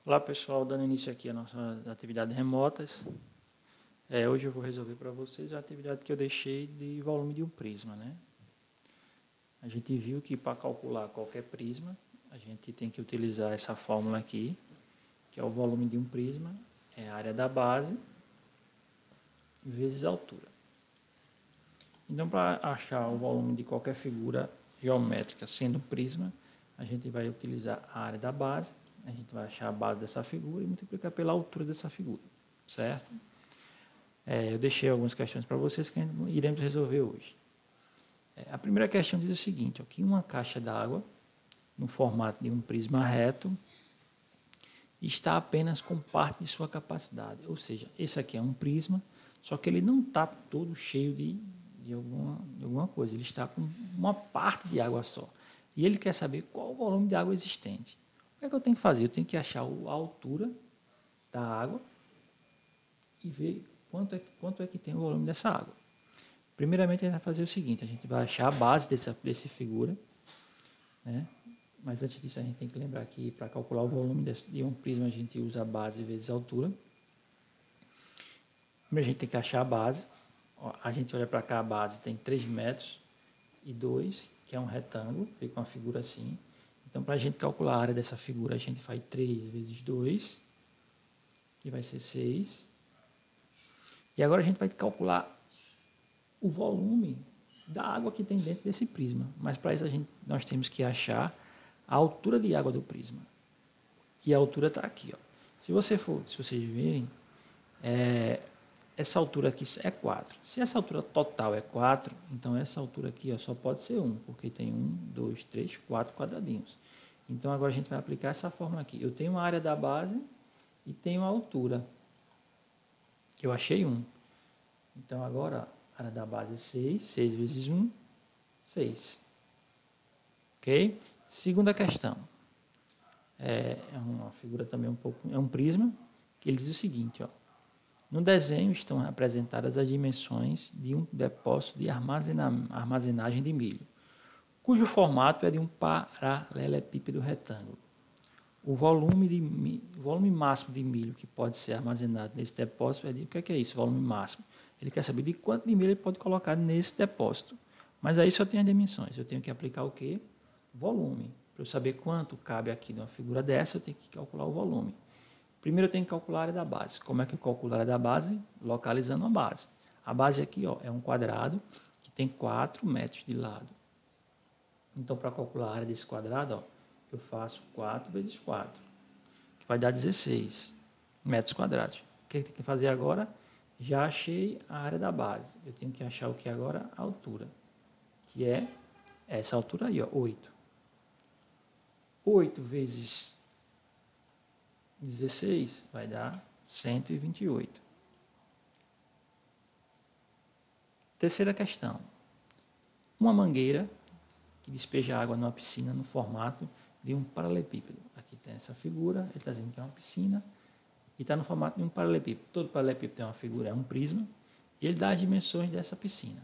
Olá pessoal, dando início aqui às nossas atividades remotas. Hoje eu vou resolver para vocês a atividade que eu deixei de volume de um prisma, né? A gente viu que para calcular qualquer prisma, a gente tem que utilizar essa fórmula aqui, que é o volume de um prisma, é a área da base vezes a altura. Então, para achar o volume de qualquer figura geométrica sendo um prisma, a gente vai utilizar a área da base, a gente vai achar a base dessa figura e multiplicar pela altura dessa figura, certo? Eu deixei algumas questões para vocês que iremos resolver hoje. A primeira questão diz o seguinte, ó, que uma caixa d'água, no formato de um prisma reto, está apenas com parte de sua capacidade. Ou seja, esse aqui é um prisma, só que ele não está todo cheio de alguma coisa, ele está com uma parte de água só. E ele quer saber qual o volume de água existente. O que é que eu tenho que fazer? Eu tenho que achar a altura da água e ver quanto é que tem o volume dessa água. Primeiramente, a gente vai fazer o seguinte, a gente vai achar a base dessa figura, né? Mas antes disso, a gente tem que lembrar que para calcular o volume de um prisma, a gente usa a base vezes a altura. Primeiro, a gente tem que achar a base. Ó, a gente olha para cá, a base tem 3 metros e 2, que é um retângulo, fica uma figura assim. Então, para a gente calcular a área dessa figura, a gente faz 3 vezes 2, que vai ser 6. E agora a gente vai calcular o volume da água que tem dentro desse prisma. Mas para isso nós temos que achar a altura de água do prisma. E a altura está aqui. Ó. Se vocês verem, essa altura aqui é 4. Se essa altura total é 4, então essa altura aqui ó, só pode ser 1, porque tem 1, 2, 3, 4 quadradinhos. Então agora a gente vai aplicar essa fórmula aqui. Eu tenho a área da base e tenho a altura, que eu achei 1. Então agora a área da base é 6, 6 vezes 1, 6. Ok? Segunda questão. É uma figura também é um prisma, que ele diz o seguinte, ó. No desenho estão representadas as dimensões de um depósito de armazenagem de milho, cujo formato é de um paralelepípedo retângulo. O volume máximo de milho que pode ser armazenado nesse depósito o que é isso, volume máximo? Ele quer saber de quanto de milho ele pode colocar nesse depósito. Mas aí só tem as dimensões. Eu tenho que aplicar o quê? Volume. Para eu saber quanto cabe aqui numa figura dessa, eu tenho que calcular o volume. Primeiro eu tenho que calcular a área da base. Como é que eu calculo a área da base? Localizando a base. A base aqui ó, é um quadrado que tem 4 metros de lado. Então, para calcular a área desse quadrado, ó, eu faço 4 vezes 4, que vai dar 16 metros quadrados. O que eu tenho que fazer agora? Já achei a área da base. Eu tenho que achar o que agora? A altura, que é essa altura aí, ó, 8. 8 vezes 16 vai dar 128. Terceira questão. Uma mangueira que despeja água numa piscina no formato de um paralelepípedo. Aqui tem essa figura, ele está dizendo que é uma piscina e está no formato de um paralelepípedo. Todo paralelepípedo tem uma figura, é um prisma, e ele dá as dimensões dessa piscina.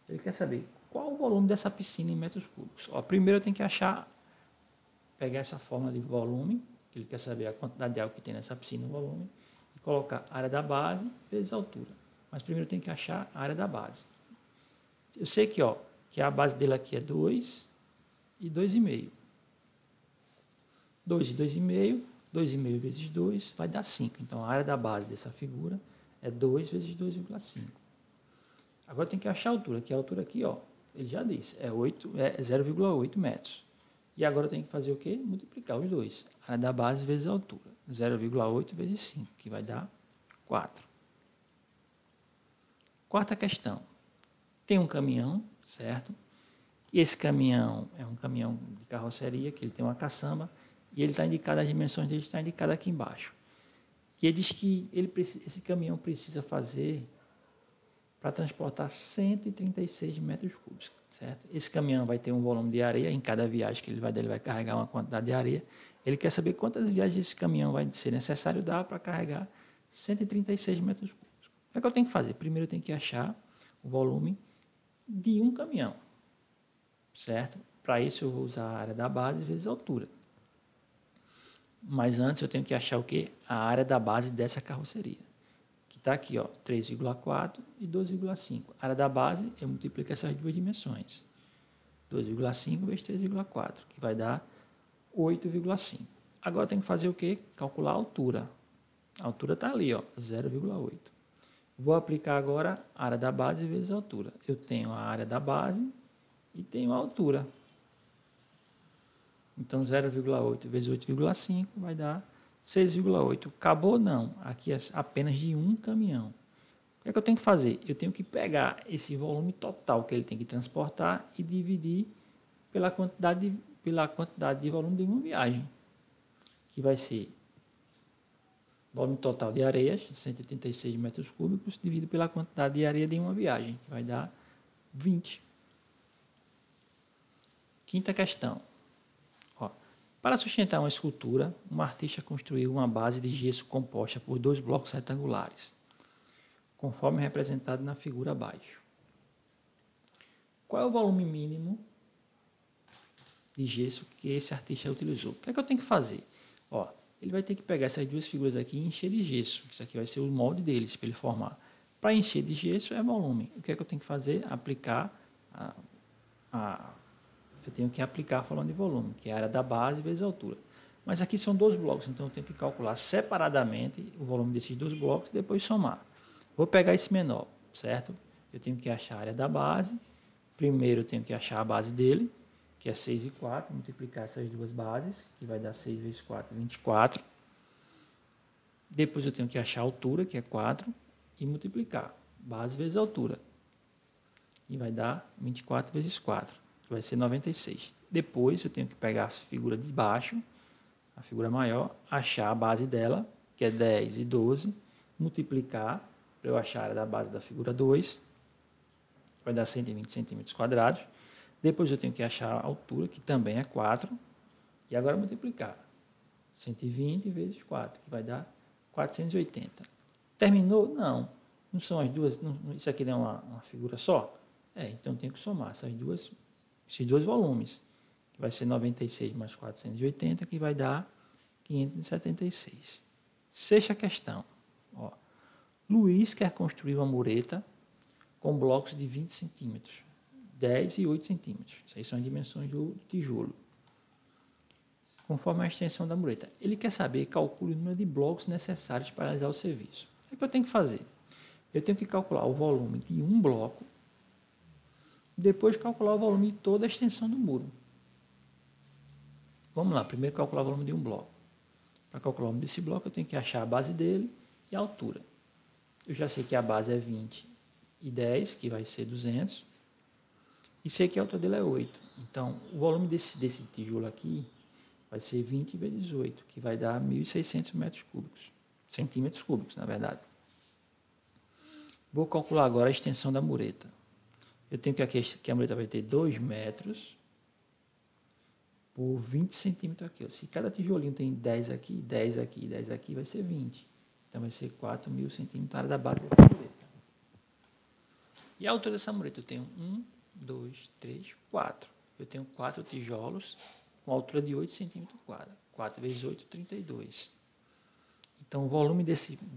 Ele quer saber qual o volume dessa piscina em metros cúbicos. Ó, primeiro eu tenho que pegar essa fórmula de volume, que ele quer saber a quantidade de água que tem nessa piscina, o volume, e colocar a área da base vezes a altura. Mas primeiro eu tenho que achar a área da base. Eu sei que a base dele aqui é 2 e 2,5. 2 e 2,5, 2,5 vezes 2 vai dar 5. Então, a área da base dessa figura é 2 vezes 2,5. Agora tem que achar a altura, que a altura aqui, ó, ele já disse, é 0,8 metros. E agora eu tenho que fazer o quê? Multiplicar os dois. A área da base vezes a altura. 0,8 vezes 5, que vai dar 4. Quarta questão. Tem um caminhão, certo? E esse caminhão é um caminhão de carroceria, que ele tem uma caçamba, e ele está indicado, as dimensões dele estão indicadas aqui embaixo. E ele diz que esse caminhão precisa fazer para transportar 136 metros cúbicos, certo? Esse caminhão vai ter um volume de areia, em cada viagem que ele vai carregar uma quantidade de areia. Ele quer saber quantas viagens esse caminhão vai ser necessário dar para carregar 136 metros cúbicos. O que eu tenho que fazer? Primeiro eu tenho que achar o volume de um caminhão, certo? Para isso eu vou usar a área da base vezes a altura. Mas antes eu tenho que achar o quê? A área da base dessa carroceria. Que está aqui, ó, 3,4 e 2,5. A área da base, eu multiplico essas duas dimensões. 2,5 vezes 3,4, que vai dar 8,5. Agora eu tenho que fazer o quê? Calcular a altura. A altura está ali, ó, 0,8. Vou aplicar agora a área da base vezes a altura. Eu tenho a área da base e tenho a altura. Então, 0,8 vezes 8,5 vai dar 6,8. Acabou? Não. Aqui é apenas de um caminhão. O que é que eu tenho que fazer? Eu tenho que pegar esse volume total que ele tem que transportar e dividir pela quantidade de volume de uma viagem, que vai ser volume total de areias, 186 metros cúbicos, dividido pela quantidade de areia de uma viagem, que vai dar 20. Quinta questão. Ó, para sustentar uma escultura, um artista construiu uma base de gesso composta por 2 blocos retangulares, conforme representado na figura abaixo. Qual é o volume mínimo de gesso que esse artista utilizou? O que é que eu tenho que fazer? Ó, ele vai ter que pegar essas duas figuras aqui e encher de gesso. Isso aqui vai ser o molde deles para ele formar. Para encher de gesso é volume. O que é que eu tenho que fazer? Aplicar eu tenho que aplicar falando de volume, que é a área da base vezes a altura. Mas aqui são 2 blocos, então eu tenho que calcular separadamente o volume desses 2 blocos e depois somar. Vou pegar esse menor, certo? Eu tenho que achar a área da base. Primeiro eu tenho que achar a base dele, que é 6 e 4, multiplicar essas duas bases, que vai dar 6 vezes 4, 24. Depois eu tenho que achar a altura, que é 4, e multiplicar. Base vezes altura. E vai dar 24 vezes 4, que vai ser 96. Depois eu tenho que pegar a figura de baixo, a figura maior, achar a base dela, que é 10 e 12, multiplicar, para eu achar a área da base da figura 2, vai dar 120 centímetros quadrados. Depois eu tenho que achar a altura, que também é 4, e agora multiplicar. 120 vezes 4, que vai dar 480. Terminou? Não. Não são as duas, não, isso aqui não é uma figura só? Então eu tenho que somar esses dois volumes, que vai ser 96 mais 480, que vai dar 576. Sexta questão. Ó, Luiz quer construir uma mureta com blocos de 20 centímetros, 10 e 8 centímetros. Essas são as dimensões do tijolo. Conforme a extensão da mureta. Ele quer saber, calcule o número de blocos necessários para realizar o serviço. O que eu tenho que fazer? Eu tenho que calcular o volume de um bloco, depois calcular o volume de toda a extensão do muro. Vamos lá, primeiro calcular o volume de um bloco. Para calcular o volume desse bloco, eu tenho que achar a base dele e a altura. Eu já sei que a base é 20 e 10, que vai ser 200. E sei que a altura dele é 8. Então, o volume desse tijolo aqui vai ser 20 vezes 8, que vai dar 1.600 metros cúbicos. Centímetros cúbicos, na verdade. Vou calcular agora a extensão da mureta. Eu tenho que a mureta vai ter 2 metros por 20 centímetros aqui. Ó. Se cada tijolinho tem 10 aqui, 10 aqui, 10 aqui, vai ser 20. Então, vai ser 4.000 centímetros a área da base dessa mureta. E a altura dessa mureta? Eu tenho 1, 2, 3, 4. Eu tenho 4 tijolos com altura de 8 centímetros quadrados. 4 vezes 8, 32. Então, o volume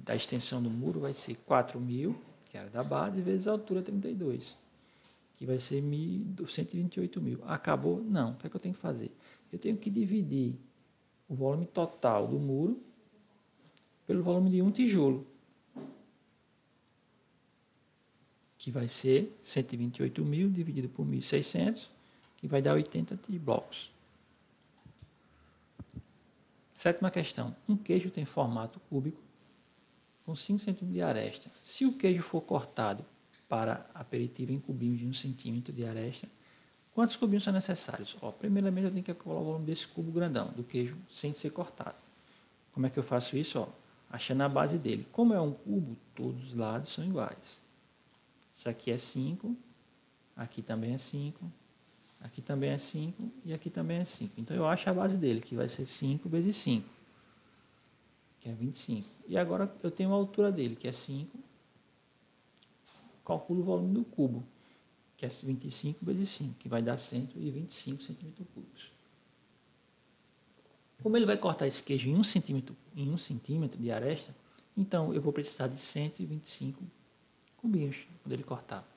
da extensão do muro vai ser 4.000, que é a área da base, vezes a altura 32, que vai ser 128.000. Acabou? Não. O que é que eu tenho que fazer? Eu tenho que dividir o volume total do muro pelo volume de um tijolo, que vai ser 128.000 dividido por 1.600, que vai dar 80 blocos. Sétima questão. Um queijo tem formato cúbico com 5 centímetros de aresta. Se o queijo for cortado para aperitivo em cubinhos de 1 centímetro de aresta, quantos cubinhos são necessários? Primeiramente, eu tenho que calcular o volume desse cubo grandão, do queijo, sem ser cortado. Como é que eu faço isso? Achando a base dele. Como é um cubo, todos os lados são iguais. Isso aqui é 5, aqui também é 5, aqui também é 5 e aqui também é 5. Então, eu acho a base dele, que vai ser 5 vezes 5, que é 25. E agora eu tenho a altura dele, que é 5. Calculo o volume do cubo, que é 25 vezes 5, que vai dar 125 centímetros cúbicos. Como ele vai cortar esse queijo em 1 centímetro de aresta, então eu vou precisar de 125 cubinhos quando ele cortar.